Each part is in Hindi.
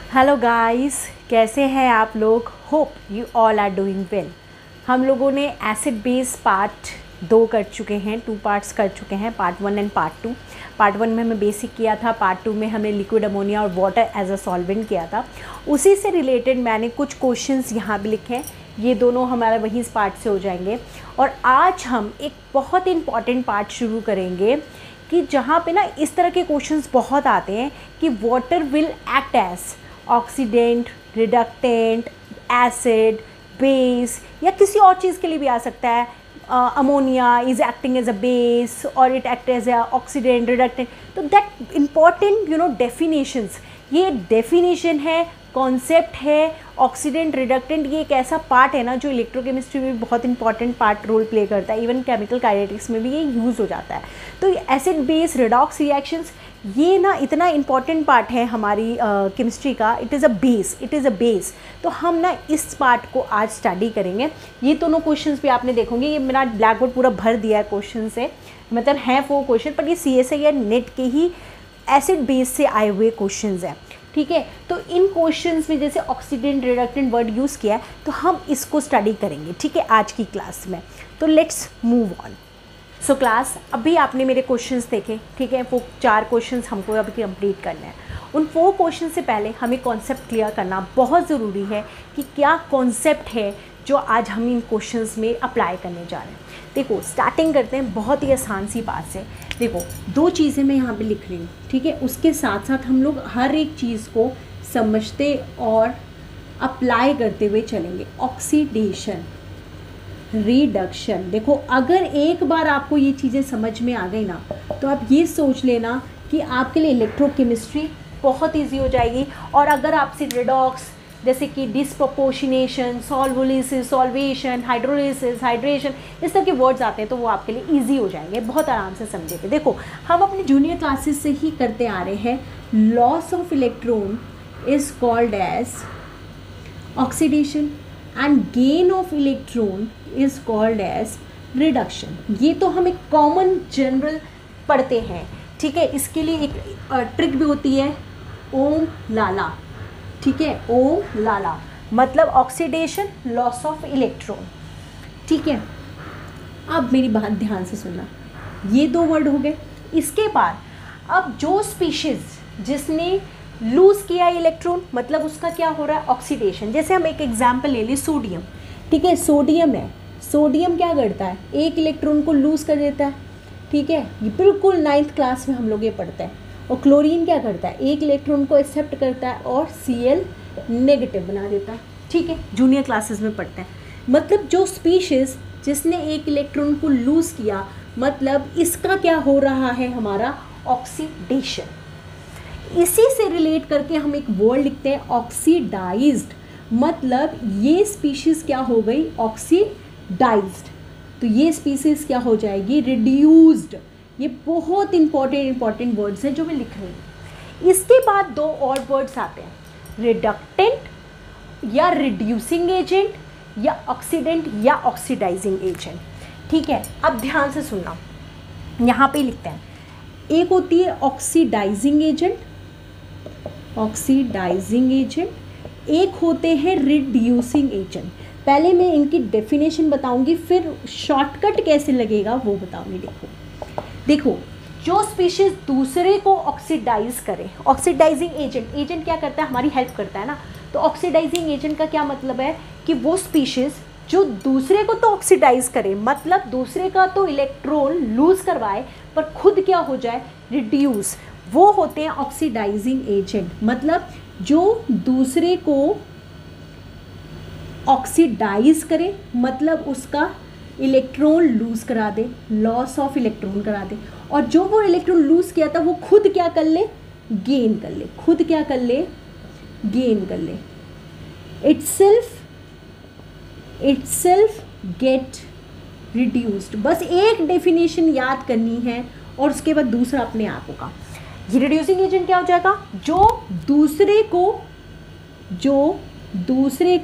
हेलो गाइस, कैसे हैं आप लोग। Hope you all are doing well. हम लोगों ने एसिड बेस पार्ट 2 कर चुके हैं, 2 पार्ट्स कर चुके हैं, पार्ट 1 एंड पार्ट 2। पार्ट 1 में हमें बेसिक किया था, पार्ट 2 में हमने लिक्विड अमोनिया और वाटर एज अ सॉल्वेंट किया था। उसी से रिलेटेड मैंने कुछ क्वेश्चंस यहाँ भी लिखे हैं, ये दोनों हमारा वही इस पार्ट से हो जाएंगे। और आज हम एक बहुत इंपॉर्टेंट पार्ट शुरू करेंगे कि जहाँ पे ना इस तरह के क्वेश्चंस बहुत आते हैं कि water will act as oxidant, reductant, acid, base या किसी और चीज़ के लिए भी आ सकता है। Ammonia is acting as a base और it act as a oxidant, reductant. तो दैट इम्पॉर्टेंट डेफिनेशंस, ये डेफिनेशन है, कॉन्सेप्ट है। ऑक्सीडेंट, रिडक्टेंट ये एक ऐसा पार्ट है ना जो इलेक्ट्रोकेमिस्ट्री में बहुत इंपॉर्टेंट पार्ट रोल प्ले करता है, इवन केमिकल काइनेटिक्स में भी ये यूज़ हो जाता है। तो एसिड बेस रिडॉक्स रिएक्शंस ये ना इतना इंपॉर्टेंट पार्ट है हमारी केमिस्ट्री का। It is a base. तो हम ना इस पार्ट को आज स्टडी करेंगे। ये दोनों क्वेश्चंस भी आपने देखोगे, ये मेरा ब्लैक बोर्ड पूरा भर दिया है क्वेश्चन से, मतलब हैं 4 क्वेश्चन, पर ये CSI या नेट के ही एसिड बेस से आए हुए क्वेश्चंस हैं। ठीक है, तो इन क्वेश्चंस में जैसे ऑक्सीडेंट, रिडक्टेंट वर्ड यूज़ किया है तो हम इसको स्टडी करेंगे, ठीक है, आज की क्लास में। तो let's move on. So class, अभी आपने मेरे क्वेश्चंस देखे, ठीक है, वो 4 क्वेश्चंस हमको अभी कंप्लीट करने हैं। उन 4 क्वेश्चन से पहले हमें कॉन्सेप्ट क्लियर करना बहुत ज़रूरी है कि क्या कॉन्सेप्ट है जो आज हम इन क्वेश्चंस में अप्लाई करने जा रहे हैं। देखो, स्टार्टिंग करते हैं बहुत ही आसान सी बात से। देखो, 2 चीज़ें मैं यहाँ पे लिख रही हूँ, ठीक है, उसके साथ साथ हम लोग हर एक चीज़ को समझते और अप्लाई करते हुए चलेंगे। Oxidation, reduction. देखो, अगर एक बार आपको ये चीज़ें समझ में आ गई ना, तो आप ये सोच लेना कि आपके लिए इलेक्ट्रोकेमिस्ट्री बहुत ईजी हो जाएगी। और अगर आपसे रिडॉक्स जैसे कि disproportionation, solvolysis, solvation, hydrolysis, hydration, इस तरह के वर्ड्स आते हैं तो वो आपके लिए ईजी हो जाएंगे, बहुत आराम से समझेंगे। देखो, हम अपने जूनियर क्लासेस से ही करते आ रहे हैं। Loss of electron is called as oxidation and gain of electron is called as reduction. ये तो हम एक कॉमन जनरल पढ़ते हैं, ठीक है। इसके लिए एक ट्रिक भी होती है, ओम लाला, ठीक है, ओम लाला मतलब ऑक्सीडेशन, लॉस ऑफ इलेक्ट्रॉन, ठीक है। अब मेरी बात ध्यान से सुनना, ये 2 वर्ड हो गए। इसके बाद अब जो स्पीशीज़ जिसने लूज़ किया इलेक्ट्रॉन, मतलब उसका क्या हो रहा है, ऑक्सीडेशन। जैसे हम एक एग्जांपल ले लें, सोडियम, ठीक है, सोडियम है। सोडियम क्या करता है, एक इलेक्ट्रॉन को लूज़ कर देता है, ठीक है, ये बिल्कुल 9th क्लास में हम लोग ये पढ़ते हैं। और क्लोरीन क्या करता है, एक इलेक्ट्रॉन को एक्सेप्ट करता है और Cl नेगेटिव बना देता है, ठीक है, जूनियर क्लासेस में पढ़ते हैं। मतलब जो स्पीशीज़ जिसने एक इलेक्ट्रॉन को लूज़ किया, मतलब इसका क्या हो रहा है, हमारा ऑक्सीडेशन। इसी से रिलेट करके हम एक वर्ड लिखते हैं, ऑक्सीडाइज्ड, मतलब ये स्पीशीज़ क्या हो गई, ऑक्सीडाइज्ड। तो ये स्पीशीज़ क्या हो जाएगी, रिड्यूस्ड। ये बहुत इंपॉर्टेंट वर्ड्स हैं जो मैं लिख रही हूँ। इसके बाद 2 और वर्ड्स आते हैं, रिडक्टेंट या रिड्यूसिंग एजेंट या ऑक्सीडेंट या ऑक्सीडाइजिंग एजेंट, ठीक है। अब ध्यान से सुनना, यहाँ पे लिखते हैं, एक होती है ऑक्सीडाइजिंग एजेंट, एक होते हैं रिड्यूसिंग एजेंट। पहले मैं इनकी डेफिनेशन बताऊंगी, फिर शॉर्टकट कैसे लगेगा वो बताऊंगी। देखो, जो स्पीशीज दूसरे को ऑक्सीडाइज करे, ऑक्सीडाइजिंग एजेंट क्या करता है, हमारी हेल्प करता है ना। तो ऑक्सीडाइजिंग एजेंट का क्या मतलब है कि वो स्पीशीज जो दूसरे को तो ऑक्सीडाइज करे, मतलब दूसरे का तो इलेक्ट्रॉन लूज करवाए पर खुद क्या हो जाए, रिड्यूस, वो होते हैं ऑक्सीडाइजिंग एजेंट। मतलब जो दूसरे को ऑक्सीडाइज करे, मतलब उसका इलेक्ट्रॉन लूज करा दे, लॉस ऑफ इलेक्ट्रॉन करा दे। और जो वो इलेक्ट्रॉन लूज किया था वो खुद क्या कर ले, गेन कर ले, खुद क्या कर ले, गेन कर ले। Itself gate reduced. बस एक डेफिनेशन याद करनी है और उसके बाद दूसरा अपने आप होगा। ये रिड्यूसिंग एजेंट क्या हो जाएगा, जो दूसरे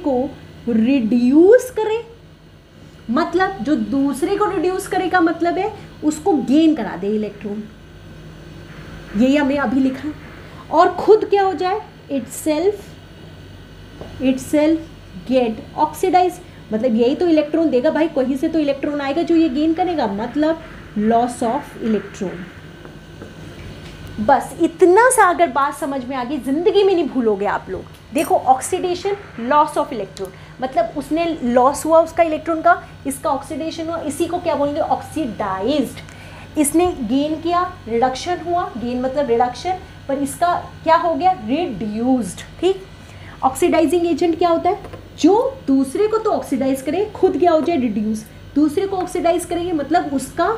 को रिड्यूस करे, मतलब जो दूसरे को रिड्यूस करे का मतलब है उसको गेन करा दे इलेक्ट्रॉन, यही हमने अभी लिखा। और खुद क्या हो जाए, इटसेल्फ itself get oxidized, मतलब यही तो इलेक्ट्रॉन देगा भाई, कहीं से तो इलेक्ट्रॉन आएगा जो ये गेन करेगा, मतलब लॉस ऑफ इलेक्ट्रॉन। बस इतना सा अगर बात समझ में आ गई, जिंदगी में नहीं भूलोगे आप लोग। देखो ऑक्सीडेशन, लॉस ऑफ इलेक्ट्रॉन, मतलब उसने लॉस हुआ उसका इलेक्ट्रॉन का, इसका ऑक्सीडेशन हुआ, इसी को क्या बोलेंगे, ऑक्सीडाइज्ड। इसने गेन किया, रिडक्शन हुआ, गेन मतलब रिडक्शन, पर इसका क्या हो गया, रिड्यूस्ड। ठीक, ऑक्सीडाइजिंग एजेंट क्या होता है, जो दूसरे को तो ऑक्सीडाइज करे, खुद क्या हो जाए, रिड्यूस। दूसरे को ऑक्सीडाइज करेंगे मतलब उसका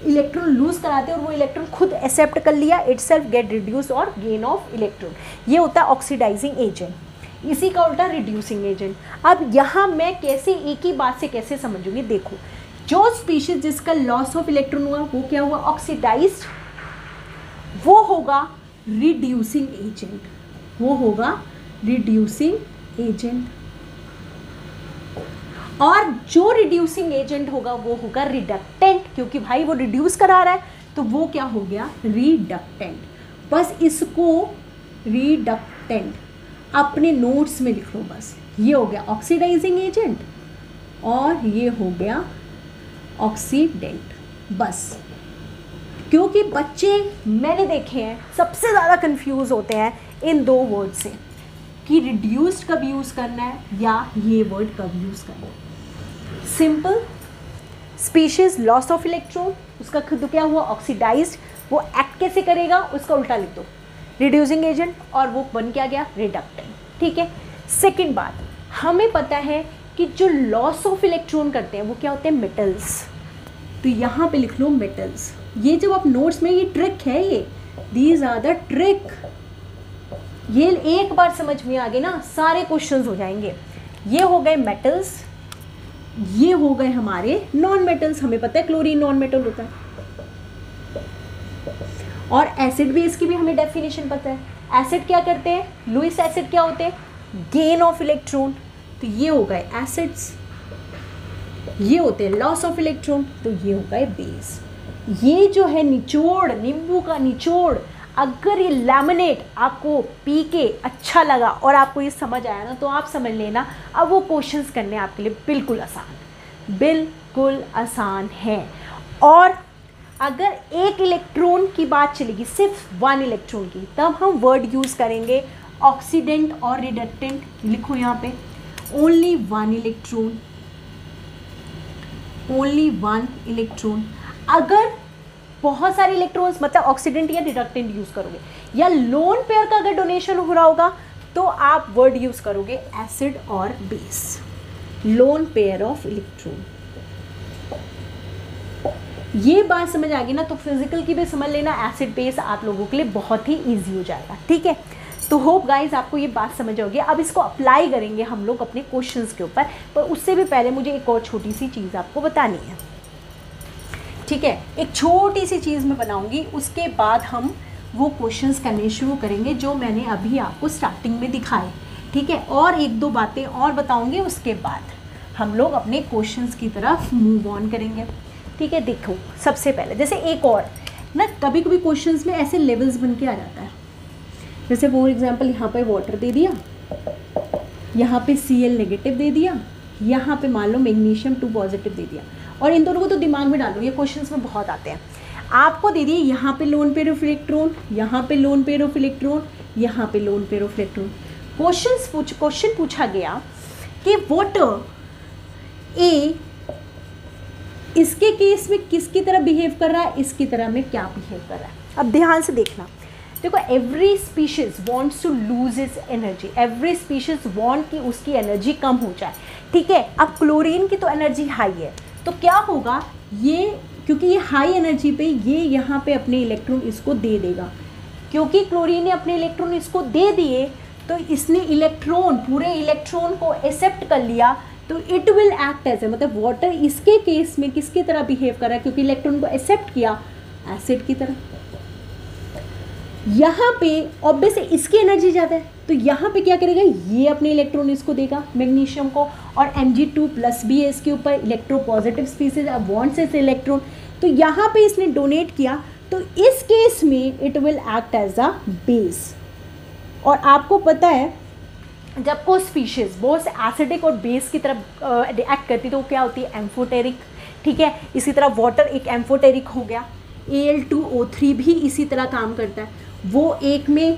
इलेक्ट्रॉन लूज कराते हैं और वो इलेक्ट्रॉन खुद एक्सेप्ट कर लिया, इटसेल्फ गेट रिड्यूस और गेन ऑफ इलेक्ट्रॉन, ये होता है ऑक्सीडाइजिंग एजेंट। इसी का उल्टा रिड्यूसिंग एजेंट। अब यहाँ मैं कैसे एक ही बात से कैसे समझूंगी, देखो जो स्पीशीज जिसका लॉस ऑफ इलेक्ट्रॉन हुआ वो क्या हुआ, ऑक्सीडाइज्ड, वो होगा रिड्यूसिंग एजेंट, वो होगा रिड्यूसिंग एजेंट। और जो रिड्यूसिंग एजेंट होगा वो होगा रिडक्टेंट, क्योंकि भाई वो रिड्यूस करा रहा है तो वो क्या हो गया, रिडक्टेंट। बस इसको रिडक्टेंट अपने नोट्स में लिख लो, बस ये हो गया ऑक्सीडाइजिंग एजेंट और ये हो गया ऑक्सीडेंट। बस क्योंकि बच्चे मैंने देखे हैं सबसे ज़्यादा कंफ्यूज होते हैं इन दो वर्ड से कि रिड्यूस्ड कब यूज़ करना है या ये वर्ड कब यूज़ करना है। Simple, species loss of electron, उसका खुद क्या हुआ, ऑक्सीडाइज्ड, वो एक्ट कैसे करेगा उसका उल्टा लिख दो, रिड्यूसिंग एजेंट, और वो बन क्या गया, रिडक्टेंट। ठीक है। सेकंड बात, हमें पता है कि जो लॉस ऑफ इलेक्ट्रॉन करते हैं वो क्या होते हैं, मेटल्स, तो यहाँ पे लिख लो मेटल्स। ये जब आप नोट्स में, ये ट्रिक है, ये दीज आर द ट्रिक, ये एक बार समझ में आ गए ना सारे क्वेश्चंस हो जाएंगे। ये हो गए मेटल्स, ये हो गए हमारे नॉन मेटल्स, हमें पता है क्लोरीन नॉन मेटल होता है, और एसिड बेस की भी हमें डेफिनेशन पता है। एसिड क्या करते हैं, लुईस एसिड क्या होते हैं, गेन ऑफ इलेक्ट्रॉन, तो ये हो गए एसिड्स, ये होते हैं लॉस ऑफ इलेक्ट्रॉन, तो ये हो गए बेस। ये जो है निचोड़, नींबू का निचोड़, अगर ये लैमिनेट आपको पी के अच्छा लगा और आपको ये समझ आया ना, तो आप समझ लेना अब वो क्वेश्चंस करने आपके लिए बिल्कुल आसान, बिल्कुल आसान है। और अगर एक इलेक्ट्रॉन की बात चलेगी, सिर्फ वन इलेक्ट्रॉन की, तब हम वर्ड यूज़ करेंगे ऑक्सीडेंट और रिडक्टेंट। लिखो यहाँ पे, only one electron, only one electron. अगर बहुत सारे इलेक्ट्रॉन्स मतलब ऑक्सीडेंट या रिडक्टेंट यूज़ करोगे, या लोन पेयर का अगर डोनेशन हो रहा होगा तो आप वर्ड यूज़ करोगे एसिड और base, loan pair of electron. ये बात समझ आ गई ना, तो फिजिकल की भी समझ लेना, एसिड बेस आप लोगों के लिए बहुत ही ईजी हो जाएगा। ठीक है, तो होप गाइज आपको ये बात समझ होगी। अब इसको अप्लाई करेंगे हम लोग अपने क्वेश्चंस के ऊपर, पर उससे भी पहले मुझे एक और छोटी सी चीज़ आपको बतानी है। ठीक है, एक छोटी सी चीज़ मैं बनाऊंगी, उसके बाद हम वो क्वेश्चंस करने शुरू करेंगे जो मैंने अभी आपको स्टार्टिंग में दिखाए। ठीक है, और एक दो बातें और बताऊंगी, उसके बाद हम लोग अपने क्वेश्चंस की तरफ मूव ऑन करेंगे। ठीक है, देखो सबसे पहले जैसे एक और ना, कभी कभी क्वेश्चंस में ऐसे लेवल्स बन के आ जाता है, जैसे फॉर एग्जांपल यहाँ पे वाटर दे दिया, यहाँ पे Cl नेगेटिव दे दिया, यहाँ पे मान लो मैग्नीशियम 2 पॉजिटिव दे दिया, और इन दोनों को तो दिमाग में डालो, ये क्वेश्चंस में बहुत आते हैं। आपको दे दिए यहाँ पे लोन पेयर ऑफ इलेक्ट्रॉन, यहाँ पे लोन पेयर ऑफ इलेक्ट्रॉन, यहाँ पे loan pair of electron. Question पूछा गया कि वाटर ए इसके केस में किसकी तरह बिहेव कर रहा है, इसकी तरह में क्या बिहेव कर रहा है। अब ध्यान से देखना, देखो every species wants to lose its energy, every species want कि उसकी एनर्जी कम हो जाए। ठीक है, अब क्लोरीन की तो एनर्जी हाई है, तो क्या होगा, ये क्योंकि ये हाई एनर्जी पे, ये यहाँ पे अपने इलेक्ट्रॉन इसको दे देगा, क्योंकि क्लोरीन ने अपने इलेक्ट्रॉन इसको दे दिए, तो इसने इलेक्ट्रॉन, पूरे इलेक्ट्रॉन को एक्सेप्ट कर लिया, तो it will act as a, मतलब वाटर इसके केस में किसकी तरह बिहेव कर रहा है, क्योंकि इलेक्ट्रॉन को एक्सेप्ट किया, एसिड की तरह। यहाँ पे ऑब्वियसली इसकी एनर्जी ज़्यादा है, तो यहाँ पे क्या करेगा, ये अपने इलेक्ट्रॉन इसको देगा मैग्नीशियम को, और Mg2+ भी है इसके ऊपर, इलेक्ट्रोपॉजिटिव स्पीसीज, अब वॉन्ट्स इस इलेक्ट्रॉन, तो यहाँ पे इसने डोनेट किया, तो इस केस में it will act as a base. और आपको पता है जब कोई स्पीशीज़ बहुत से एसिडिक और बेस की तरफ एक्ट करती है तो वो क्या होती है, एम्फोटेरिक। ठीक है, इसी तरह वाटर एक एम्फोटेरिक हो गया, Al2O3 भी इसी तरह काम करता है, वो एक में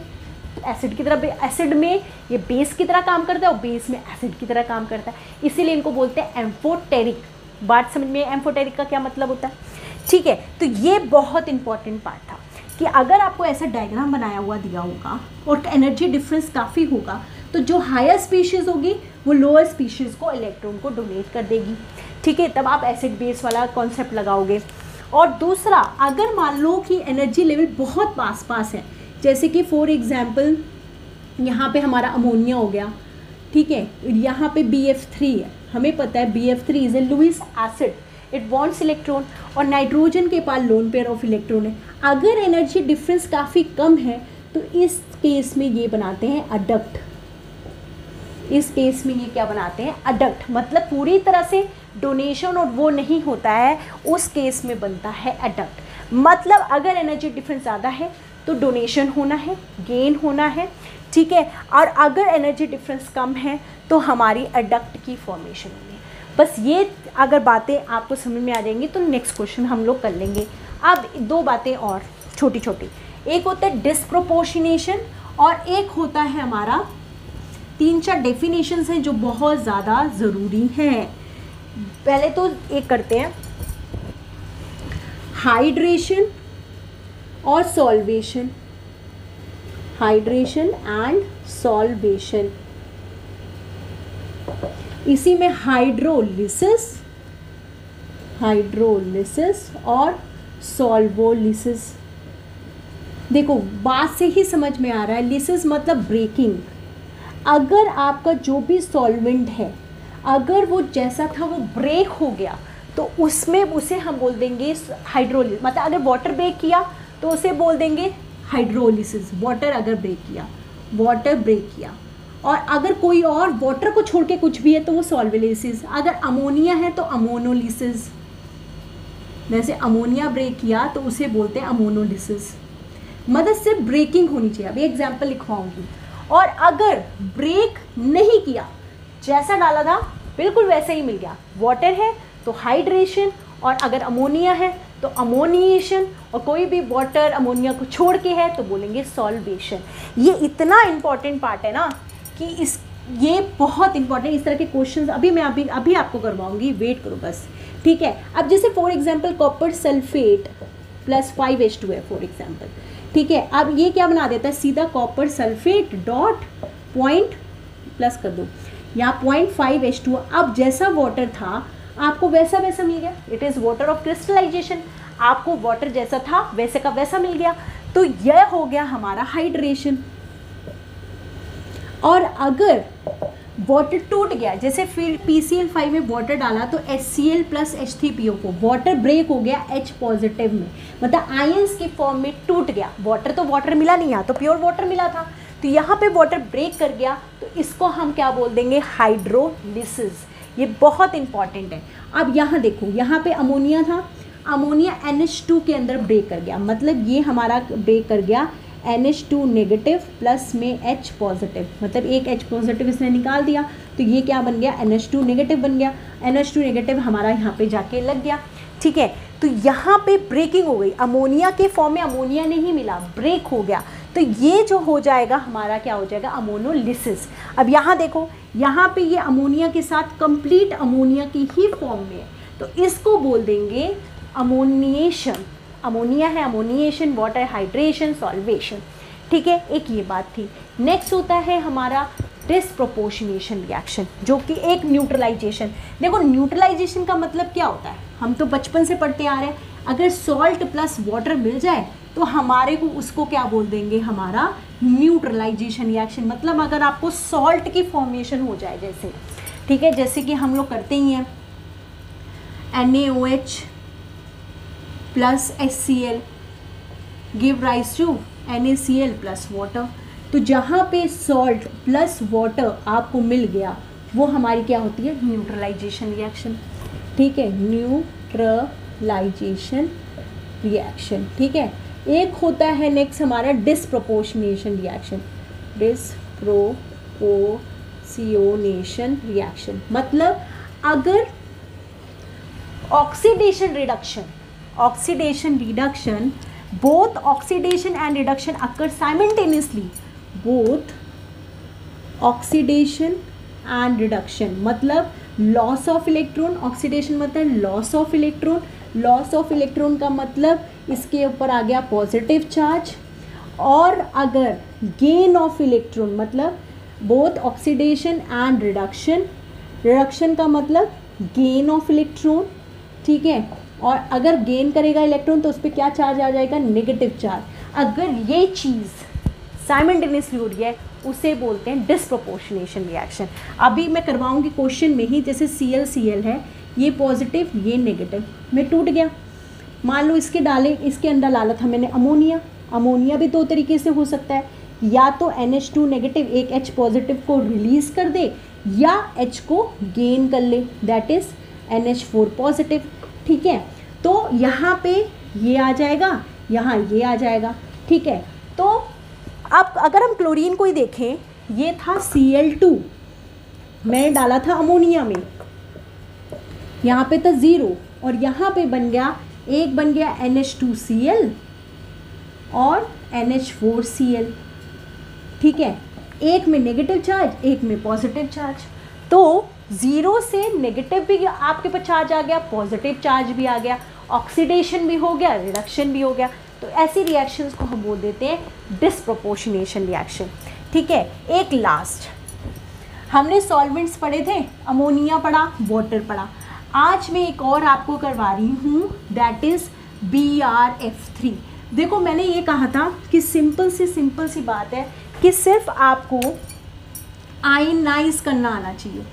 एसिड की तरह, एसिड में ये बेस की तरह काम करता है और बेस में एसिड की तरह काम करता है, इसीलिए इनको बोलते हैं एम्फोटेरिक। बात समझ में, एम्फोटेरिक का क्या मतलब होता है। ठीक है, तो ये बहुत इंपॉर्टेंट पार्ट था कि अगर आपको ऐसा डायग्राम बनाया हुआ दिया होगा और एनर्जी डिफरेंस काफ़ी होगा तो जो हायर स्पीशीज़ होगी वो लोअर स्पीशीज़ को इलेक्ट्रॉन को डोनेट कर देगी। ठीक है, तब आप एसिड बेस वाला कॉन्सेप्ट लगाओगे। और दूसरा, अगर मान लो कि एनर्जी लेवल बहुत पास पास है, जैसे कि फॉर एग्जांपल यहाँ पे हमारा अमोनिया हो गया, ठीक है, यहाँ पे BF3 है, हमें पता है BF3 is a Lewis acid, it bonds electron, और नाइट्रोजन के पास लोन पेयर ऑफ इलेक्ट्रॉन है। अगर एनर्जी डिफरेंस काफ़ी कम है तो इस केस में ये बनाते हैं अडक्ट। इस केस में ये क्या बनाते हैं, अडक्ट, मतलब पूरी तरह से डोनेशन और वो नहीं होता है, उस केस में बनता है अडक्ट। मतलब अगर एनर्जी डिफरेंस ज़्यादा है तो डोनेशन होना है, गेन होना है। ठीक है, और अगर एनर्जी डिफरेंस कम है तो हमारी अडक्ट की फॉर्मेशन होगी। बस ये अगर बातें आपको समझ में आ जाएंगी तो नेक्स्ट क्वेश्चन हम लोग कर लेंगे। अब दो बातें और छोटी छोटी, एक होता है डिस्प्रोपोर्शनेशन और एक होता है हमारा, 3-4 डेफिनेशंस हैं जो बहुत ज़्यादा ज़रूरी हैं। पहले तो एक करते हैं, हाइड्रेशन और सॉल्वेशन, हाइड्रेशन एंड सॉल्वेशन। इसी में हाइड्रोलिसिस, हाइड्रोलिसिस और सॉल्वोलिसिस। देखो बात से ही समझ में आ रहा है, लिसिस मतलब ब्रेकिंग। अगर आपका जो भी सॉल्वेंट है अगर वो जैसा था वो ब्रेक हो गया तो उसमें उसे हम बोल देंगे हाइड्रोलिसिस। मतलब अगर वाटर ब्रेक किया तो उसे बोल देंगे हाइड्रोलिसिस, वाटर अगर ब्रेक किया, वाटर ब्रेक किया। और अगर कोई और वाटर को छोड़ के कुछ भी है तो वो सॉल्वोलिसिस। अगर अमोनिया है तो अमोनोलिसिस, जैसे अमोनिया ब्रेक किया तो उसे बोलते हैं अमोनोलिसिस। मदद से ब्रेकिंग होनी चाहिए। अभी एग्जाम्पल लिखवाऊंगी। और अगर ब्रेक नहीं किया, जैसा डाला था बिल्कुल वैसे ही मिल गया, वाटर है तो हाइड्रेशन, और अगर अमोनिया है तो अमोनिएशन, और कोई भी वाटर अमोनिया को छोड़ के है तो बोलेंगे सॉल्वेशन। ये इतना इम्पॉर्टेंट पार्ट है ना कि ये बहुत इंपॉर्टेंट, इस तरह के क्वेश्चंस अभी मैं अभी आपको करवाऊंगी, वेट करो बस। ठीक है, अब जैसे for example copper sulphate plus 5H2 है फॉर एग्जांपल। ठीक है, अब ये क्या बना देता है, सीधा copper sulphate dot point plus कर दो, यहाँ 0.5H2। अब जैसा वाटर था आपको वैसा वैसा मिल गया, it is water of crystallization. आपको वाटर जैसा था वैसे का वैसा मिल गया, तो यह हो गया हमारा हाइड्रेशन। और अगर वाटर टूट गया, जैसे फिर PCl5 में वाटर डाला तो HCl plus H3PO4, water break हो गया H पॉजिटिव में, मतलब आयंस की फॉर्म में टूट गया। वाटर तो वाटर मिला नहीं, यहाँ तो प्योर वाटर मिला था, तो यहाँ पे वाटर ब्रेक कर गया तो इसको हम क्या बोल देंगे, हाइड्रोलिसिस। ये बहुत इंपॉर्टेंट है। अब यहाँ देखो, यहाँ पे अमोनिया था, अमोनिया NH2 के अंदर ब्रेक कर गया, मतलब ये हमारा ब्रेक कर गया NH2 नेगेटिव प्लस में H पॉजिटिव, मतलब एक H पॉजिटिव इसने निकाल दिया तो ये क्या बन गया, NH2 नेगेटिव बन गया। NH2 नेगेटिव हमारा यहाँ पे जाके लग गया। ठीक है, तो यहाँ पे ब्रेकिंग हो गई, अमोनिया के फॉर्म में अमोनिया नहीं मिला, ब्रेक हो गया, तो ये जो हो जाएगा हमारा क्या हो जाएगा, अमोनोलिसिस। अब यहाँ देखो, यहाँ पे ये अमोनिया के साथ कंप्लीट अमोनिया की ही फॉर्म में है, तो इसको बोल देंगे अमोनिएशन। अमोनिया है, अमोनिएशन, वाटर हाइड्रेशन, सॉल्वेशन। ठीक है, एक ये बात थी। नेक्स्ट होता है हमारा डिस्प्रोपोर्शनेशन रिएक्शन, जो कि एक न्यूट्रलाइजेशन। देखो न्यूट्रलाइजेशन का मतलब क्या होता है, हम तो बचपन से पढ़ते आ रहे हैं, अगर सॉल्ट प्लस वाटर मिल जाए तो हमारे को उसको क्या बोल देंगे, हमारा न्यूट्रलाइजेशन रिएक्शन। मतलब अगर आपको सॉल्ट की फॉर्मेशन हो जाए जैसे, ठीक है, जैसे कि हम लोग करते ही हैं NaOH plus HCl give rise to NaCl plus water. तो जहाँ पे सॉल्ट प्लस वाटर आपको मिल गया वो हमारी क्या होती है, न्यूट्रलाइजेशन रिएक्शन। ठीक है, न्यूट्रलाइजेशन रिएक्शन। ठीक है, एक होता है नेक्स्ट हमारा disproportionation reaction. Disproportionation dissociation reaction. मतलब अगर oxidation reduction both oxidation and reduction occur simultaneously, both oxidation and reduction मतलब लॉस ऑफ इलेक्ट्रॉन, ऑक्सीडेशन मतलब loss of electron, loss of electron का मतलब इसके ऊपर आ गया पॉजिटिव चार्ज, और अगर गेन ऑफ इलेक्ट्रॉन मतलब बोथ ऑक्सीडेशन एंड रिडक्शन का मतलब गेन ऑफ इलेक्ट्रॉन, ठीक है। और अगर गेन करेगा इलेक्ट्रॉन तो उस पर क्या चार्ज आ जाएगा, नेगेटिव चार्ज। अगर ये चीज़ साइमल्टेनियसली हो रही है उसे बोलते हैं डिसप्रोपोर्शनेशन रिएक्शन। अभी मैं करवाऊंगी क्वेश्चन में ही, जैसे Cl है, ये पॉजिटिव ये नेगेटिव में टूट गया, मान लो इसके अंदर डाला था मैंने अमोनिया भी दो तरीके से हो सकता है, या तो NH2 नेगेटिव एक H पॉजिटिव को रिलीज़ कर दे, या H को गेन कर ले, दैट इज़ NH4 पॉजिटिव, ठीक है। तो यहाँ पे ये आ जाएगा, यहाँ ये आ जाएगा, ठीक है। तो अब अगर हम क्लोरीन को ही देखें, ये था Cl2, मैंने डाला था अमोनिया में, यहाँ पे था 0 और यहाँ पे बन गया NH2Cl और NH4Cl, ठीक है। एक में नेगेटिव चार्ज एक में पॉजिटिव चार्ज, तो 0 से नेगेटिव भी आपके पास चार्ज आ गया, पॉजिटिव चार्ज भी आ गया, ऑक्सीडेशन भी हो गया, रिडक्शन भी हो गया। तो ऐसी रिएक्शंस को हम बोल देते हैं डिसप्रोपोर्शनेशन रिएक्शन, ठीक है। एक लास्ट, हमने सॉल्वेंट्स पढ़े थे, अमोनिया पढ़ा, वाटर पढ़ा, आज मैं एक और आपको करवा रही हूँ, दैट इज़ BrF3। देखो मैंने ये कहा था कि सिंपल सी बात है कि सिर्फ आपको आयनाइज करना आना चाहिए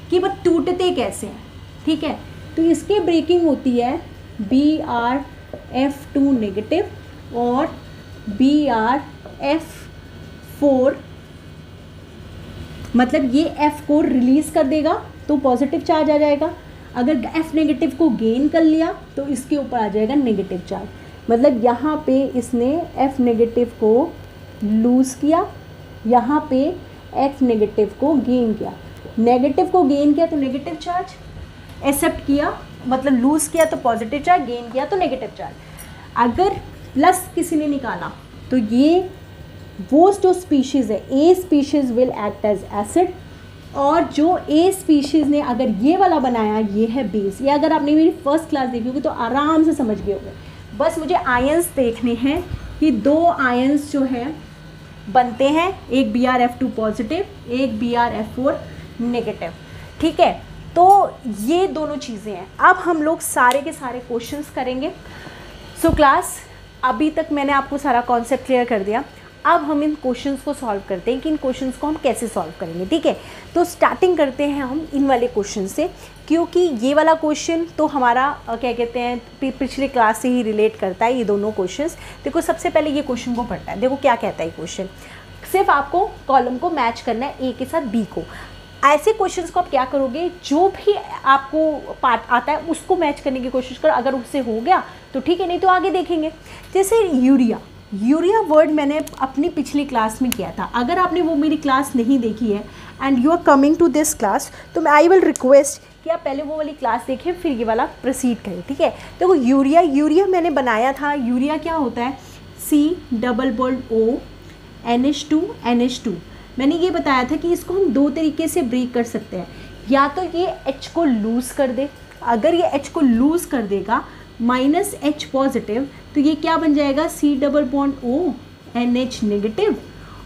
कि वो टूटते कैसे हैं, ठीक है। तो इसकी ब्रेकिंग होती है BrF2 नेगेटिव और BrF4, मतलब ये F को रिलीज़ कर देगा तो पॉजिटिव चार्ज आ जाएगा, अगर F नेगेटिव को गेन कर लिया तो इसके ऊपर आ जाएगा नेगेटिव चार्ज। मतलब यहाँ पे इसने F नेगेटिव को लूज़ किया, यहाँ पे F नेगेटिव को गेन किया, नेगेटिव को गेन किया तो नेगेटिव चार्ज एक्सेप्ट किया, मतलब लूज़ किया तो पॉजिटिव चार्ज, गेन किया तो नेगेटिव चार्ज। अगर प्लस किसी ने निकाला तो ये वो जो स्पीशीज़ है, A species will act as acid, और जो ए स्पीशीज़ ने अगर ये वाला बनाया ये है बेस। ये अगर आपने मेरी फर्स्ट क्लास देखी होगी तो आराम से समझ गए होंगे। बस मुझे आयंस देखने हैं कि दो आयंस जो हैं बनते हैं, एक BrF2 पॉजिटिव एक BrF4 नेगेटिव, ठीक है। तो ये दोनों चीज़ें हैं। अब हम लोग सारे के सारे क्वेश्चंस करेंगे। सो क्लास, अभी तक मैंने आपको सारा कॉन्सेप्ट क्लियर कर दिया। अब हम इन क्वेश्चंस को सॉल्व करते हैं कि इन क्वेश्चंस को हम कैसे सॉल्व करेंगे, ठीक है। तो स्टार्टिंग करते हैं हम इन वाले क्वेश्चन से, क्योंकि ये वाला क्वेश्चन तो हमारा क्या कहते हैं पिछले क्लास से ही रिलेट करता है। ये दोनों क्वेश्चंस देखो, सबसे पहले ये क्वेश्चन को पढ़ना है। देखो क्या कहता है क्वेश्चन, सिर्फ आपको कॉलम को मैच करना है, ए के साथ बी को। ऐसे क्वेश्चंस को आप क्या करोगे, जो भी आपको पार्ट आता है उसको मैच करने की कोशिश करो। अगर उससे हो गया तो ठीक है, नहीं तो आगे देखेंगे। जैसे यूरिया वर्ड मैंने अपनी पिछली क्लास में किया था। अगर आपने वो मेरी क्लास नहीं देखी है and you are coming to this class, तो मैं आई विल रिक्वेस्ट कि आप पहले वो वाली क्लास देखें फिर ये वाला प्रोसीड करें, ठीक है। देखो यूरिया मैंने बनाया था। यूरिया क्या होता है, C+O NH2 मैंने ये बताया था कि इसको हम दो तरीके से ब्रेक कर सकते हैं, या तो ये H को लूज़ कर दे। अगर ये H को लूज़ कर देगा -H पॉजिटिव, तो ये क्या बन जाएगा, C+O NH नेगेटिव,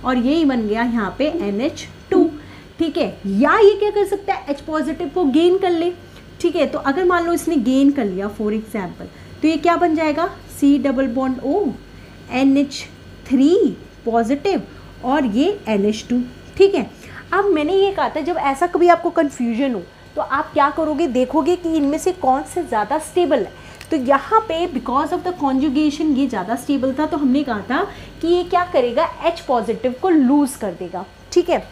और ये बन गया यहाँ पे NH2, ठीक है। या ये क्या कर सकता है, H पॉजिटिव को गेन कर ले, ठीक है। तो अगर मान लो इसने गेन कर लिया फॉर एग्जाम्पल, तो ये क्या बन जाएगा, C+O NH3 पॉजिटिव और ये NH2, ठीक है। अब मैंने ये कहा था जब ऐसा कभी आपको कन्फ्यूजन हो तो आप क्या करोगे, देखोगे कि इनमें से कौन से ज़्यादा स्टेबल है। तो यहाँ पे बिकॉज ऑफ द कॉन्जुगेशन ये ज़्यादा स्टेबल था, तो हमने कहा था कि ये क्या करेगा, H पॉजिटिव को लूज़ कर देगा, ठीक है।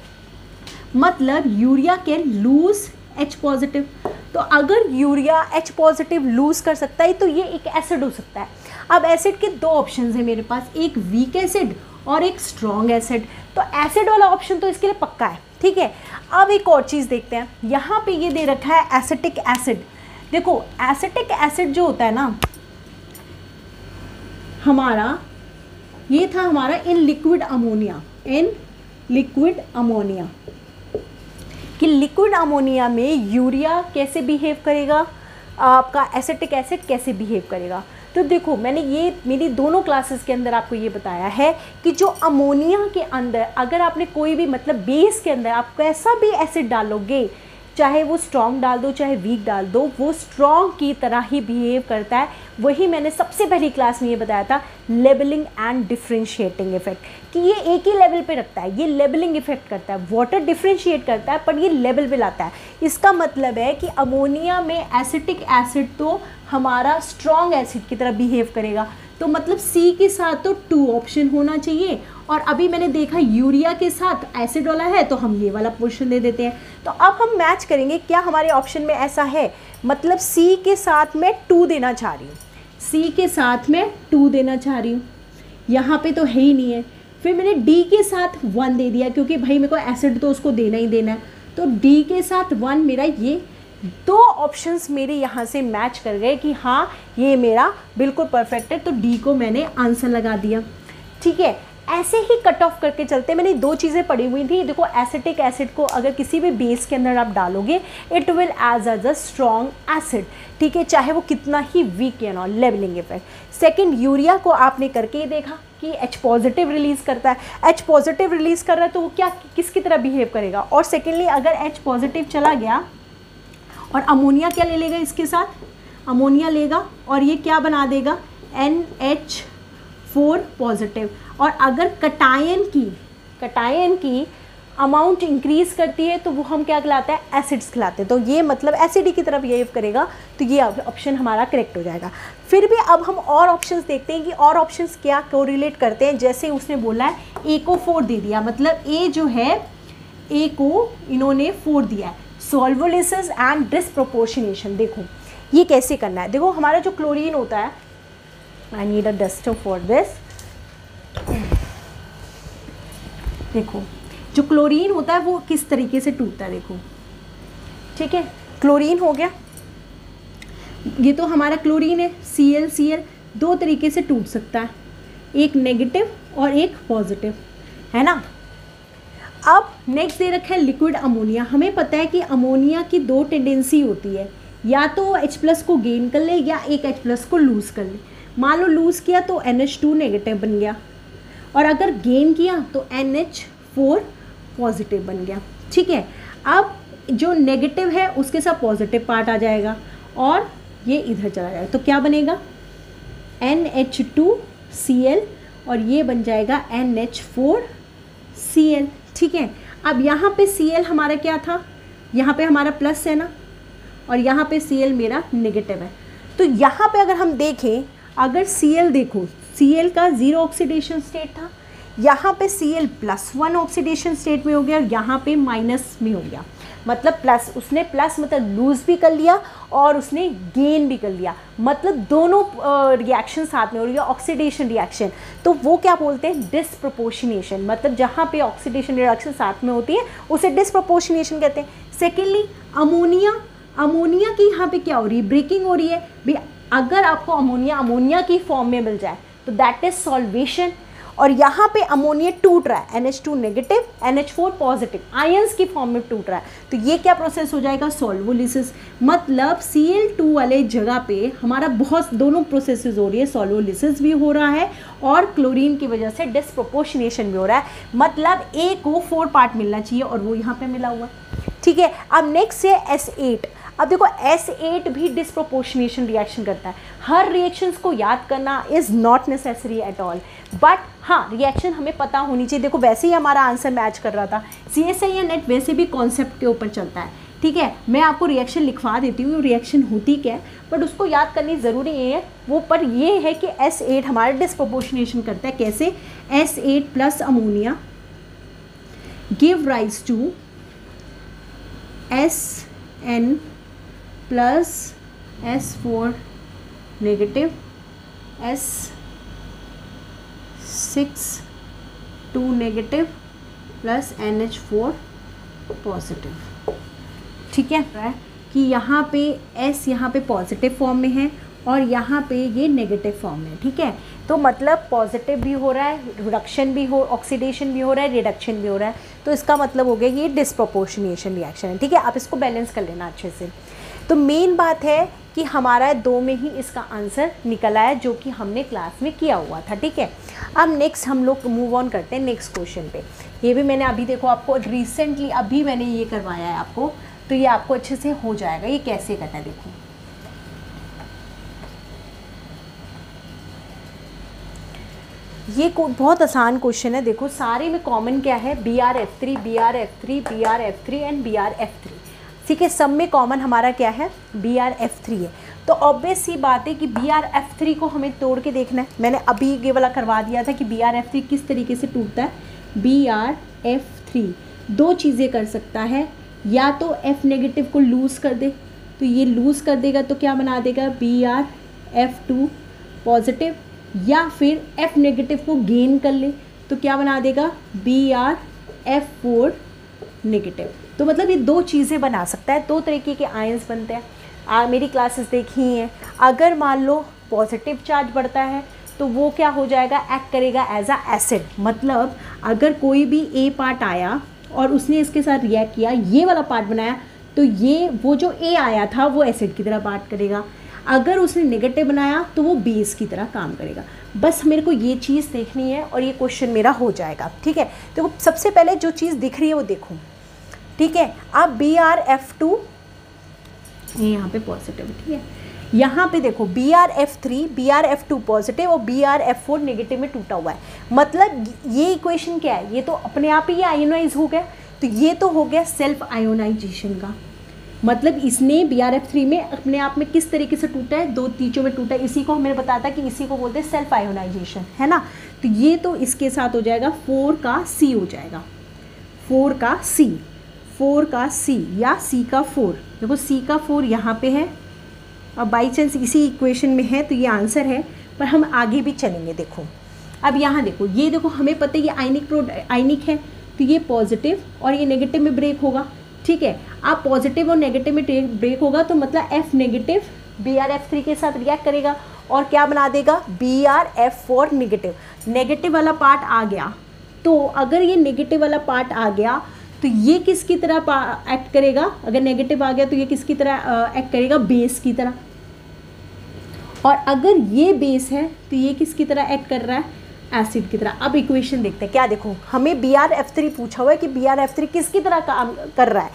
मतलब urea can lose H positive. तो अगर यूरिया H पॉजिटिव लूज़ कर सकता है तो ये एक एसिड हो सकता है। अब एसिड के दो ऑप्शन हैं मेरे पास, एक वीक एसिड और एक स्ट्रॉन्ग एसिड। तो एसिड वाला ऑप्शन तो इसके लिए पक्का है, ठीक है, अब एक और चीज़ देखते हैं, यहाँ पे ये दे रखा है एसिटिक एसिड। देखो एसिटिक एसिड जो होता है ना हमारा, ये था हमारा in liquid ammonia, in liquid ammonia, कि लिक्विड अमोनिया में यूरिया कैसे बिहेव करेगा, आपका एसिटिक एसिड कैसे बिहेव करेगा। तो देखो मैंने ये मेरी दोनों क्लासेस के अंदर आपको ये बताया है कि जो अमोनिया के अंदर अगर आपने कोई भी मतलब बेस के अंदर आप कैसा भी एसिड डालोगे, चाहे वो स्ट्रॉन्ग डाल दो चाहे वीक डाल दो, वो स्ट्रॉन्ग की तरह ही बिहेव करता है। वही मैंने सबसे पहली क्लास में ये बताया था, लेबलिंग एंड डिफरेंशिएटिंग इफेक्ट, कि ये एक ही लेवल पे रखता है, ये लेबलिंग इफेक्ट करता है। वाटर डिफरेंशिएट करता है पर ये लेवल पे लाता है। इसका मतलब है कि अमोनिया में एसिटिक एसिड तो हमारा स्ट्रॉन्ग एसिड की तरह बिहेव करेगा, तो मतलब सी के साथ तो 2 ऑप्शन होना चाहिए। और अभी मैंने देखा यूरिया के साथ एसिड वाला है तो हम ये वाला पोर्शन दे देते हैं। तो अब हम मैच करेंगे, क्या हमारे ऑप्शन में ऐसा है, मतलब सी के साथ मैं 2 देना चाह रही हूँ, सी के साथ मैं 2 देना चाह रही हूँ, यहाँ पे तो है ही नहीं है। फिर मैंने डी के साथ 1 दे दिया क्योंकि भाई मेरे को एसिड तो उसको देना ही देना है, तो डी के साथ 1, मेरा ये 2 ऑप्शंस मेरे यहाँ से मैच कर गए कि हाँ ये मेरा बिल्कुल परफेक्ट है, तो डी को मैंने आंसर लगा दिया। ठीक है, ऐसे ही कट ऑफ करके चलते। मैंने 2 चीज़ें पढ़ी हुई थी। देखो एसिटिक एसिड को अगर किसी भी बेस के अंदर आप डालोगे, it will as a strong acid, ठीक है, चाहे वो कितना ही वीक या non, levelling effect. Second, urea को आपने करके देखा कि H पॉजिटिव रिलीज़ करता है। H पॉजिटिव रिलीज़ कर रहा है तो वो क्या किसकी तरह बिहेव करेगा। और सेकेंडली अगर H पॉजिटिव चला गया और अमोनिया क्या ले लेगा इसके साथ, अमोनिया लेगा और ये क्या बना देगा, NH4 पॉजिटिव। और अगर कटायन की अमाउंट इंक्रीज़ करती है तो वो हम क्या खिलाते हैं, एसिड्स खिलाते हैं। तो ये मतलब एसिड की तरफ बिहेव करेगा, तो ये ऑप्शन हमारा करेक्ट हो जाएगा। फिर भी अब हम और ऑप्शंस देखते हैं कि और ऑप्शंस क्या कोरिलेट करते हैं। जैसे उसने बोला है ए को 4 दे दिया, मतलब ए जो है, ए को इन्होंने 4 दिया है। सॉल्वोलिसिस एंड डिस्प्रोपोर्शनेशन, देखो ये कैसे करना है। देखो हमारा जो क्लोरीन होता है, I need a duster for this. देखो जो क्लोरीन होता है वो किस तरीके से टूटता है, देखो ठीक है, क्लोरीन हो गया, ये तो हमारा क्लोरीन है, Cl 2 तरीके से टूट सकता है, एक नेगेटिव और एक पॉजिटिव, है ना। अब नेक्स्ट दे रखा है लिक्विड अमोनिया। हमें पता है कि अमोनिया की 2 टेंडेंसी होती है, या तो H+ को गेन कर ले या एक H+ को लूज़ कर ले। मान लो लूज़ किया तो NH2 नेगेटिव बन गया, और अगर गेन किया तो NH4 पॉजिटिव बन गया। ठीक है, अब जो नेगेटिव है उसके साथ पॉजिटिव पार्ट आ जाएगा और ये इधर चला जाएगा, तो क्या बनेगा, NH2Cl और ये बन जाएगा NH4Cl। ठीक है, अब यहाँ पे Cl हमारा क्या था, यहाँ पे हमारा प्लस है ना, और यहाँ पे Cl मेरा नेगेटिव है। तो यहाँ पे अगर हम देखें, अगर Cl देखो, Cl का 0 ऑक्सीडेशन स्टेट था, यहाँ पे Cl+1 ऑक्सीडेशन स्टेट में हो गया और यहाँ पे माइनस में हो गया। मतलब प्लस, उसने प्लस मतलब लूज़ भी कर लिया और उसने गेन भी कर लिया, मतलब दोनों रिएक्शन साथ में हो रही है, ऑक्सीडेशन रिएक्शन। तो वो क्या बोलते हैं, डिस्प्रोपोर्शनेशन। मतलब जहाँ पे ऑक्सीडेशन रिएक्शन साथ में होती है उसे डिस्प्रोपोर्शनेशन कहते हैं। सेकेंडली अमोनिया की यहाँ पे क्या हो रही है, ब्रेकिंग हो रही है भाई। अगर आपको अमोनिया की फॉर्म में मिल जाए तो दैट इज सॉल्वेशन, और यहाँ पे अमोनिया टूट रहा है, NH2 negative NH4 positive, ions की फॉर्म में टूट रहा है, तो ये क्या प्रोसेस हो जाएगा, सॉल्वोलिसिस। मतलब Cl2 वाले जगह पे हमारा बहुत दोनों प्रोसेसेस हो रही है, सॉल्वोलिसिस भी हो रहा है और क्लोरीन की वजह से डिस्प्रोपोर्शनेशन भी हो रहा है। मतलब A को 4 पार्ट मिलना चाहिए और वो यहाँ पे मिला हुआ है। ठीक है, अब नेक्स्ट है S8। अब देखो S8 भी डिस्प्रोपोर्शनेशन रिएक्शन करता है। हर रिएक्शंस को याद करना is not necessary at all, but हाँ रिएक्शन हमें पता होनी चाहिए। देखो वैसे ही हमारा आंसर मैच कर रहा था, CSI या नेट वैसे भी कॉन्सेप्ट के ऊपर चलता है। ठीक है, मैं आपको रिएक्शन लिखवा देती हूँ, रिएक्शन होती क्या है, बट उसको याद करनी ज़रूरी नहीं है वो। पर ये है कि S8 हमारा डिस्प्रोपोर्शनेशन करता है। कैसे, S8 plus ammonia give rise to SN plus S4 negative S6 2 negative plus NH4 positive. ठीक है कि यहाँ पे S यहाँ पे पॉजिटिव फॉर्म में है और यहाँ पे ये नेगेटिव फॉर्म में। ठीक है, तो मतलब पॉजिटिव भी हो रहा है, रिडक्शन भी हो, ऑक्सीडेशन भी हो रहा है, रिडक्शन भी हो रहा है, तो इसका मतलब हो गया ये डिस्प्रोपोर्शनेशन रिएक्शन है। ठीक है, आप इसको बैलेंस कर लेना अच्छे से। तो मेन बात है कि हमारा 2 में ही इसका आंसर निकल आया जो कि हमने क्लास में किया हुआ था। ठीक है, अब नेक्स्ट हम लोग मूव ऑन करते हैं नेक्स्ट क्वेश्चन पे। ये भी मैंने अभी देखो आपको रिसेंटली अभी मैंने ये करवाया है आपको, तो ये आपको अच्छे से हो जाएगा। ये कैसे करना है देखो, ये बहुत आसान क्वेश्चन है। देखो सारे में कॉमन क्या है, BrF3 BrF3 BrF3 and BrF3। ठीक है, सब में कॉमन हमारा क्या है, BrF3 है। तो ऑब्वियस सी बात है कि BrF3 को हमें तोड़ के देखना है। मैंने अभी ये वाला करवा दिया था कि BrF3 किस तरीके से टूटता है। BrF3 दो चीज़ें कर सकता है, या तो F नेगेटिव को लूज़ कर दे, तो ये लूज़ कर देगा तो क्या बना देगा BrF2 पॉजिटिव, या फिर F नेगेटिव को गेन कर ले तो क्या बना देगा BrF4 नेगेटिव। तो मतलब ये दो चीज़ें बना सकता है, दो तरीके के आयंस बनते हैं। मेरी क्लासेस देखी हैं, अगर मान लो पॉजिटिव चार्ज बढ़ता है तो वो क्या हो जाएगा, एक्ट करेगा एज अ एसिड। मतलब अगर कोई भी A पार्ट आया और उसने इसके साथ रिएक्ट किया, ये वाला पार्ट बनाया, तो ये वो जो A आया था वो एसिड की तरह पार्ट करेगा। अगर उसने नेगेटिव बनाया तो वो बेस की तरह काम करेगा। बस मेरे को ये चीज़ देखनी है और ये क्वेश्चन मेरा हो जाएगा। ठीक है, तो सबसे पहले जो चीज़ दिख रही है वो देखो। ठीक है, अब BrF2 ये यहाँ पे पॉजिटिव, ठीक है, यहाँ पे देखो BrF3 BrF2 पॉजिटिव और BrF4 नेगेटिव में टूटा हुआ है। मतलब ये इक्वेशन क्या है, ये तो अपने आप ही आयोनाइज हो गया। तो ये तो हो गया सेल्फ आयोनाइजेशन का। मतलब इसने BrF3 में अपने आप में किस तरीके से टूटा है, दो तीचों में टूटा है। इसी को मैंने बताया था कि इसी को बोलते हैं सेल्फ आयोनाइजेशन, है ना। तो ये तो इसके साथ हो जाएगा 4 का C हो जाएगा, 4 का C या C का 4। देखो C का 4 यहाँ पे है, अब बाई चांस इसी इक्वेशन में है तो ये आंसर है, पर हम आगे भी चलेंगे। देखो अब यहाँ देखो, ये देखो हमें पता है ये आयनिक है, तो ये पॉजिटिव और ये नेगेटिव में ब्रेक होगा। ठीक है, आप पॉजिटिव और नेगेटिव में ब्रेक होगा तो मतलब F नेगेटिव BrF3 के साथ रिएक्ट करेगा और क्या बना देगा BrF4 नेगेटिव। नेगेटिव वाला पार्ट आ गया, तो अगर ये नेगेटिव वाला पार्ट आ गया तो ये किसकी तरह एक्ट करेगा, अगर नेगेटिव आ गया तो ये किसकी तरह एक्ट करेगा, बेस की तरह। और अगर ये बेस है तो ये किसकी तरह एक्ट कर रहा है, एसिड की तरह। अब इक्वेशन देखते हैं क्या। देखो हमें BrF3 पूछा हुआ है कि BrF3 किसकी तरह काम कर रहा है।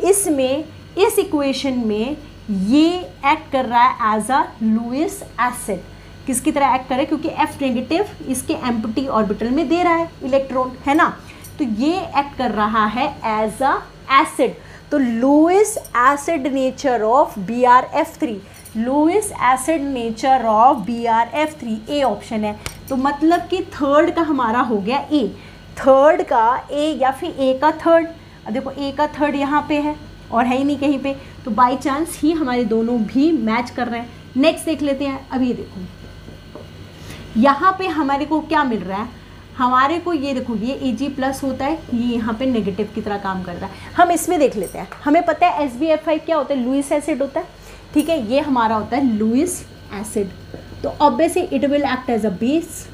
इसमें इस इक्वेशन में ये एक्ट कर रहा है एज अ लुईस एसिड। किसकी तरह एक्ट कर रहा है, क्योंकि F नेगेटिव इसके एम्प्टी ऑर्बिटल में दे रहा है इलेक्ट्रॉन, है ना। तो ये एक्ट कर रहा है एज अ एसिड। तो Lewis acid nature of BrF3, Lewis acid nature of BrF3 A option है। तो मतलब कि थर्ड का हमारा हो गया ए, थर्ड का ए या फिर ए का थर्ड। अब देखो ए का थर्ड यहाँ पे है और है ही नहीं कहीं पे, तो बाय चांस ही हमारे दोनों भी मैच कर रहे हैं। नेक्स्ट देख लेते हैं। अब ये देखो यहाँ पे हमारे को क्या मिल रहा है, हमारे को ये देखो ये Ag प्लस होता है, ये यहाँ पे नेगेटिव की तरह काम करता है। हम इसमें देख लेते हैं। हमें पता है SbF5 क्या होता है, लुईस एसिड होता है। ठीक है, ये हमारा होता है लुईस एसिड, तो obviously it will act as a base.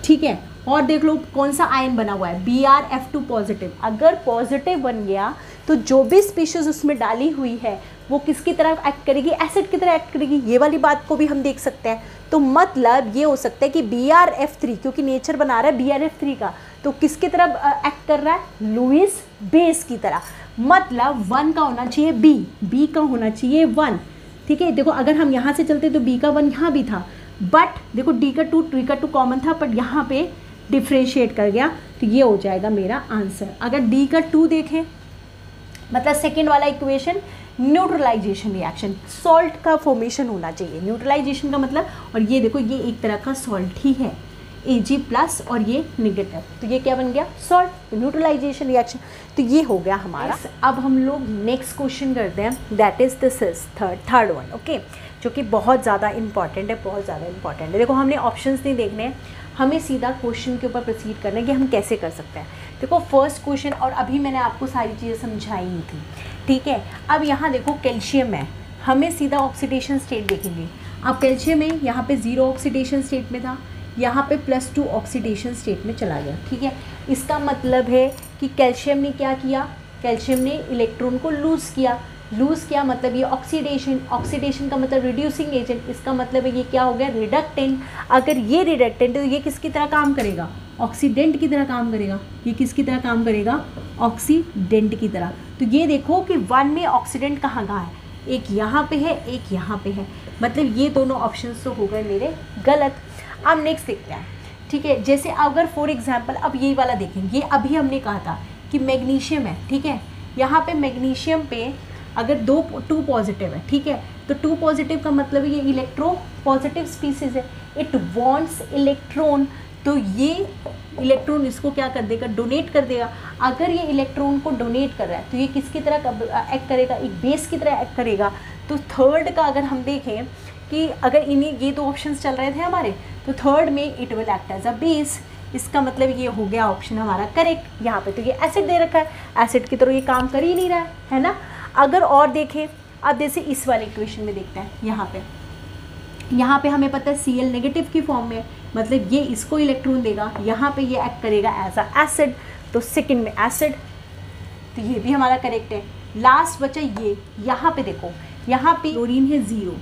ठीक है, और देख लो कौन सा आयन बना हुआ है, BrF2 पॉजिटिव। अगर पॉजिटिव बन गया तो जो भी स्पीशीज उसमें डाली हुई है वो किसकी तरह एक्ट करेगी, एसिड की तरह एक्ट करेगी। ये वाली बात को भी हम देख सकते हैं। तो मतलब ये हो सकता है कि BrF3, क्योंकि नेचर बना रहा है BrF3 का, तो किसकी तरह एक्ट कर रहा है, लुईस बेस की तरह। मतलब 1 का होना चाहिए B का होना चाहिए 1। ठीक है, देखो अगर हम यहाँ से चलते तो B का 1 यहाँ भी था, बट देखो D का 2 कॉमन था, बट यहाँ पे डिफ्रेंशिएट कर गया, तो ये हो जाएगा मेरा आंसर। अगर D का 2 देखें, मतलब सेकेंड वाला इक्वेशन न्यूट्रलाइजेशन रिएक्शन, सॉल्ट का फॉर्मेशन होना चाहिए न्यूट्रलाइजेशन का मतलब। और ये देखो ये एक तरह का सॉल्ट ही है, Ag प्लस और ये नेगेटिव, तो ये क्या बन गया, सॉल्ट, न्यूट्रलाइजेशन रिएक्शन। तो ये हो गया हमारा। अब हम लोग नेक्स्ट क्वेश्चन करते हैं, that is this is third one, okay, जो कि बहुत ज़्यादा इंपॉर्टेंट है, बहुत ज़्यादा इंपॉर्टेंट है। देखो हमने ऑप्शंस नहीं देखने हैं, हमें सीधा क्वेश्चन के ऊपर प्रोसीड करना है कि हम कैसे कर सकते हैं। देखो फर्स्ट क्वेश्चन, और अभी मैंने आपको सारी चीज़ें समझाई ही थी, ठीक है। अब यहाँ देखो कैल्शियम है, हमें सीधा ऑक्सीडेशन स्टेट देखेंगे। अब कैल्शियम में यहाँ पे 0 ऑक्सीडेशन स्टेट में था, यहाँ पे +2 ऑक्सीडेशन स्टेट में चला गया, ठीक है। इसका मतलब है कि कैल्शियम ने क्या किया, कैल्शियम ने इलेक्ट्रॉन को लूज़ किया, मतलब ये ऑक्सीडेशन का मतलब रिड्यूसिंग एजेंट, इसका मतलब है ये क्या हो गया, रिडक्टेंट। अगर ये रिडक्टेंट है तो ये किसकी तरह काम करेगा, ऑक्सीडेंट की तरह काम करेगा। ये किसकी तरह काम करेगा, ऑक्सीडेंट की तरह। तो ये देखो कि 1 में ऑक्सीडेंट कहाँ है, एक यहाँ पे है, एक यहाँ पे है, मतलब ये दोनों ऑप्शंस तो हो गए मेरे गलत। अब नेक्स्ट देखते हैं, ठीक है। जैसे अगर फॉर एग्जांपल अब ये वाला देखें, ये अभी हमने कहा था कि मैग्नीशियम है, ठीक है। यहाँ पे मैग्नीशियम पे अगर 2 पॉजिटिव है, ठीक है, तो 2 पॉजिटिव का मतलब ये इलेक्ट्रो पॉजिटिव स्पीसीज है, इट वांट्स इलेक्ट्रॉन, तो ये इलेक्ट्रॉन इसको क्या कर देगा, डोनेट कर देगा। अगर ये इलेक्ट्रॉन को डोनेट कर रहा है तो ये किसकी तरह एक्ट करेगा, एक बेस की तरह एक्ट करेगा। तो थर्ड का अगर हम देखें कि अगर इन्हीं ये 2 ऑप्शंस चल रहे थे हमारे, तो थर्ड में it will act as a base, इसका मतलब ये हो गया ऑप्शन हमारा करेक्ट। यहाँ पे तो ये एसिड दे रखा है, एसिड की तरह ये काम कर ही नहीं रहा है ना। अगर और देखें, अब जैसे इस वाले इक्वेशन में देखते हैं, यहाँ पे हमें पता है Cl नेगेटिव की फॉर्म में, मतलब ये इसको इलेक्ट्रॉन देगा, यहाँ पे ये एक्ट करेगा एज अ एसिड, तो सेकंड में एसिड, तो ये भी हमारा करेक्ट है। लास्ट बचा ये, यहाँ पे देखो, यहाँ पे क्लोरीन है 0,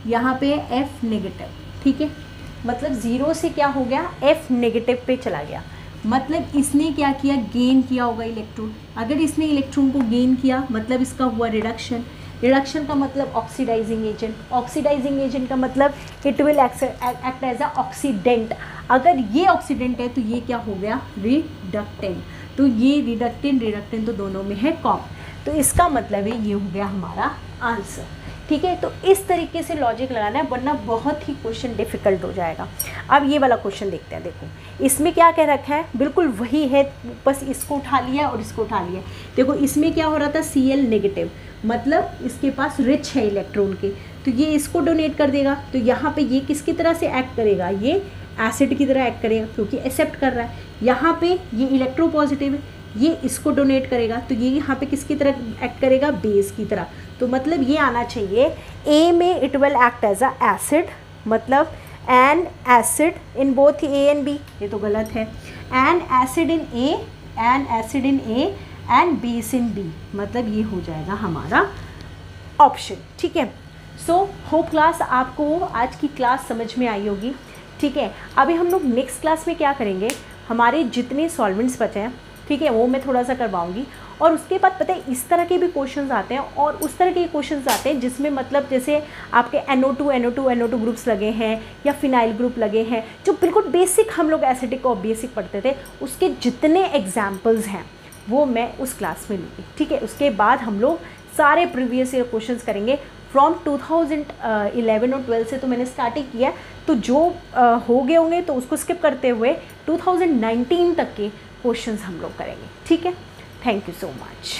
यहाँ पे है F नेगेटिव, ठीक है, मतलब 0 से क्या हो गया, F नेगेटिव पे चला गया, मतलब इसने क्या किया, गेन किया होगा इलेक्ट्रॉन। अगर इसने इलेक्ट्रॉन को गेन किया मतलब इसका हुआ रिडक्शन, रिडक्शन का मतलब ऑक्सीडाइजिंग एजेंट, ऑक्सीडाइजिंग एजेंट का मतलब it will act as a oxidant. अगर ये ऑक्सीडेंट है तो ये क्या हो गया, रिडक्टेंट। तो ये रिडक्टेंट तो दोनों में है कॉमन, तो इसका मतलब है ये हो गया हमारा आंसर, ठीक है। तो इस तरीके से लॉजिक लगाना है, वरना बहुत ही क्वेश्चन डिफिकल्ट हो जाएगा। अब ये वाला क्वेश्चन देखते हैं, देखो इसमें क्या कह रखा है, बिल्कुल वही है, बस इसको उठा लिया और इसको उठा लिया। देखो इसमें क्या हो रहा था, Cl नेगेटिव, मतलब इसके पास रिच है इलेक्ट्रॉन के, तो ये इसको डोनेट कर देगा, तो यहाँ पे ये किसकी तरह से एक्ट करेगा, ये एसिड की तरह एक्ट करेगा क्योंकि एक्सेप्ट कर रहा है। यहाँ पे ये इलेक्ट्रो पॉजिटिव है, ये इसको डोनेट करेगा, तो ये यहाँ पे किसकी तरह एक्ट करेगा, बेस की तरह। तो मतलब ये आना चाहिए ए में it will act as a acid, मतलब an acid in both A and B, ये तो गलत है। An acid in A, an acid in A and base in B, मतलब ये हो जाएगा हमारा ऑप्शन, ठीक है। सो होप क्लास आपको आज की क्लास समझ में आई होगी, ठीक है। अभी हम लोग नेक्स्ट क्लास में क्या करेंगे, हमारे जितने सॉल्वेंट्स बचे हैं, ठीक है, वो मैं थोड़ा सा करवाऊंगी, और उसके बाद पता है इस तरह के भी क्वेश्चंस आते हैं और उस तरह के क्वेश्चंस आते हैं जिसमें मतलब जैसे आपके NO2 ग्रुप्स लगे हैं या फिनाइल ग्रुप लगे हैं, जो बिल्कुल बेसिक हम लोग एसिडिक और बेसिक पढ़ते थे, उसके जितने एग्जाम्पल्स हैं वो मैं उस क्लास में लूँगी, ठीक है। उसके बाद हम लोग सारे प्रीवियस ईयर क्वेश्चंस करेंगे फ्रॉम 2011 और 12 से तो मैंने स्टार्टिंग किया, तो जो हो गए होंगे तो उसको स्किप करते हुए 2019 तक के क्वेश्चंस हम लोग करेंगे, ठीक है। Thank you so much.